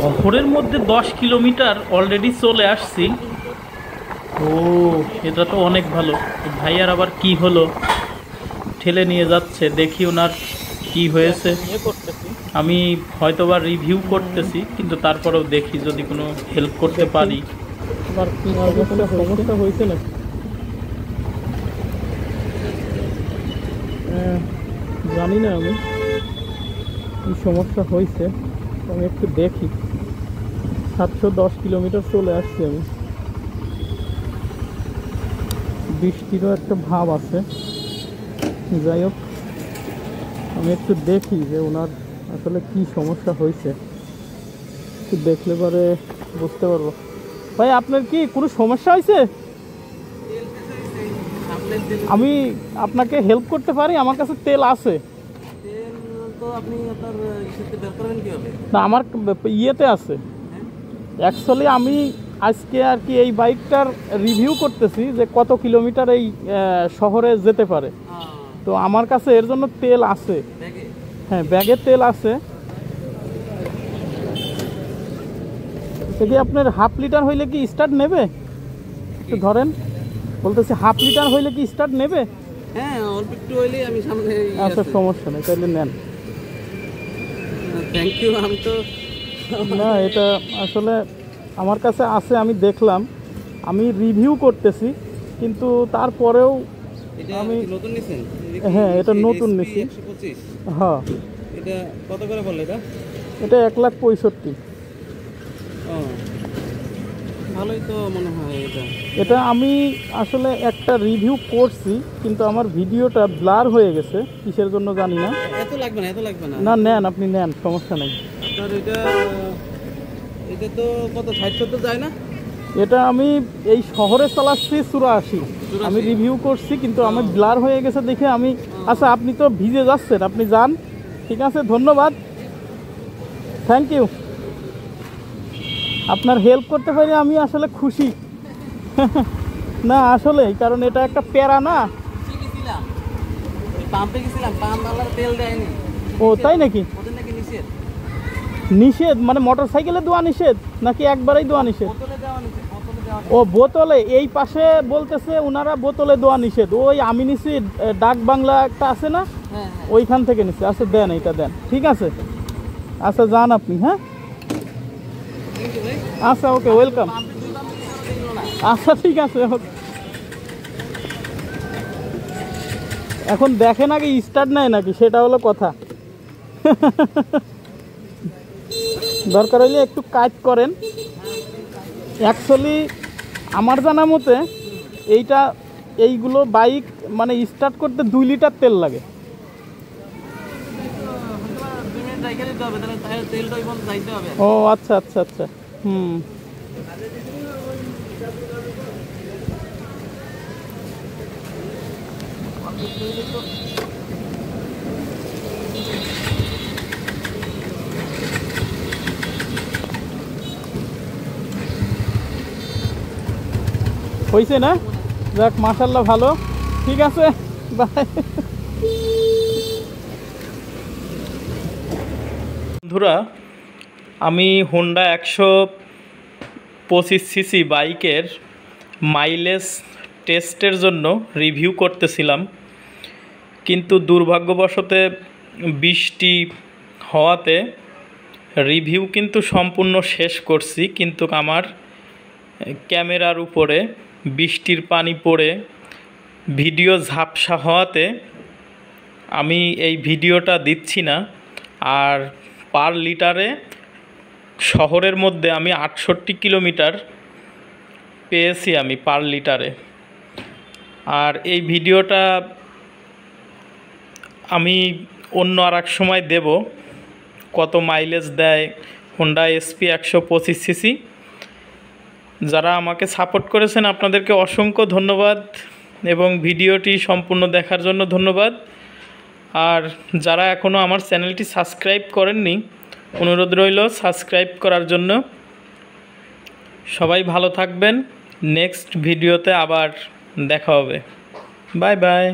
শহরের মধ্যে 10 kilometre already চলে আসছি। ও, এটা তো অনেক ভালো। ভাইয়ার আবার কি হলো, ঠেলে নিয়ে যাচ্ছে, দেখি ওনার কি হয়েছে। আমি হয়তোবা রিভিউ করতেছি, কিন্তু তারপরেও দেখি যদি কোনো হেল্প করতে পারি। আবার কি সমস্যা হয়েছে নাকি? জানি না আমি কি সমস্যা হয়েছে, আমি একটু দেখি। 710 কিলোমিটার চলে আসছি আমি। বৃষ্টিরও একটা ভাব আছে। যাই হোক, আমি একটু দেখি যে ওনার আসলে কি সমস্যা হয়েছে। একটু দেখলে পরে বুঝতে পারবো। ভাই, আপনার কি কোনো সমস্যা হয়েছে? আমি আপনাকে হেল্প করতে পারি, আমার কাছে তেল আছে। না, আমার ইয়েতে আছে। অ্যাকচুয়ালি আমি আজকে আর কি এই বাইকটার রিভিউ করতেছি যে কত কিলোমিটার এই শহরে যেতে পারে। তো আমার কাছে এর জন্য তেল আছে। হ্যাঁ, ব্যাগে তেল আছে। দেখি আপনার হাফ লিটার হইলে কি স্টার্ট নেবে? একটু ধরেন, বলতেছি হাফ লিটার হইলে কি স্টার্ট নেবে? হ্যাঁ, অল্প একটু হইলেই আমি সামনে। আচ্ছা, সমস্যা নেই, তাহলে নেন। Thank you. আমি তো না, এটা আসলে আমার কাছে আছে, আমি দেখলাম, আমি রিভিউ করতেছি, কিন্তু তারপরেও আমি নতুন নিছেন? হ্যাঁ, এটা নতুন নিছি। 125। হ্যাঁ, এটা কত করে বললে এটা? এটা 1,65,000। ভালোই তো মনে হয় এটা। এটা আমি আসলে একটা রিভিউ করছি, কিন্তু আমার ভিডিওটা ব্লার হয়ে গেছে, কিসের জন্য জানি না। এত লাগবে না, এত লাগবে না। না, নেন, আপনি নেন, সমস্যা নেই। আপনার এটা তো কত 60-70 যায় না? এটা আমি এই শহরে চালাচ্ছি 84। আমি রিভিউ করছি, কিন্তু আমার ব্লার হয়ে গেছে দেখে আমি। আচ্ছা, আপনি তো ভিজে যাচ্ছেন, আপনি যান। ঠিক আছে, ধন্যবাদ, থ্যাংক ইউ। আপনার হেল্প করতে পারি আমি আসলে খুশি। না, আসলেই, কারণ এটা একটা প্যারা না। পাম্পে গেছিলাম, পাম্পওয়ালার তেল দেয়নি। ও, তাই নাকি? ওদের নাকি নিষেধ। নিষেধ মানে মোটর সাইকেলে দেওয়া নিষেধ নাকি একবারেই দেওয়া নিষেধ? বোতলে দেওয়া নিষেধ, বোতলে দেওয়া। ও, বোতলে। এই পাশে বলতেছে ওনারা বোতলে দেওয়া নিষেধ। ওই আমি নিছি, ডাক বাংলা একটা আছে না, হ্যাঁ, ওইখান থেকে নিছি। আচ্ছা, দেন, এটা দেন, ঠিক আছে। আচ্ছা, যান আপনি। হ্যাঁ, আচ্ছা, ওকে, ওয়েলকাম। আচ্ছা, ঠিক আছে। এখন দেখেন আগে স্টার্ট নেয় নাকি, সেটা হলো কথা। দরকার হইলে একটু কাজ করেন। অ্যাকচুয়ালি আমার জানা মতে এইগুলো বাইক মানে স্টার্ট করতে 2 লিটার তেল লাগে। ও, আচ্ছা আচ্ছা আচ্ছা, হুম। হয়েছে না? যাক, মাশাআল্লাহ, ভালো। ঠিক আছে, বাই। বন্ধুরা, আমি হোন্ডা 125 সিসি বাইকের মাইলেজ টেস্টের জন্য রিভিউ করতেছিলাম, কিন্তু দুর্ভাগ্যবশত বৃষ্টি হওয়াতে রিভিউ কিন্তু সম্পূর্ণ শেষ করছি, কিন্তু আমার ক্যামেরার উপরে বৃষ্টির পানি পড়ে ভিডিও ঝাপসা হওয়াতে আমি এই ভিডিওটা দিচ্ছি না। আর পার লিটারে শহরের মধ্যে আমি 68 কিলোমিটার পেয়েছি আমি পার লিটারে। আর এই ভিডিওটা আমি অন্য আর এক সময় দেব, কত মাইলেজ দেয় হোন্ডা এসপি 125 সিসি। যারা আমাকে সাপোর্ট করেছেন আপনাদেরকে অসংখ্য ধন্যবাদ, এবং ভিডিওটি সম্পূর্ণ দেখার জন্য ধন্যবাদ। আর যারা এখনও আমার চ্যানেলটি সাবস্ক্রাইব করেননি, অনুরোধ রইল সাবস্ক্রাইব করার জন্য। সবাই ভালো থাকবেন, নেক্সট ভিডিওতে আবার দেখা হবে। Bye bye.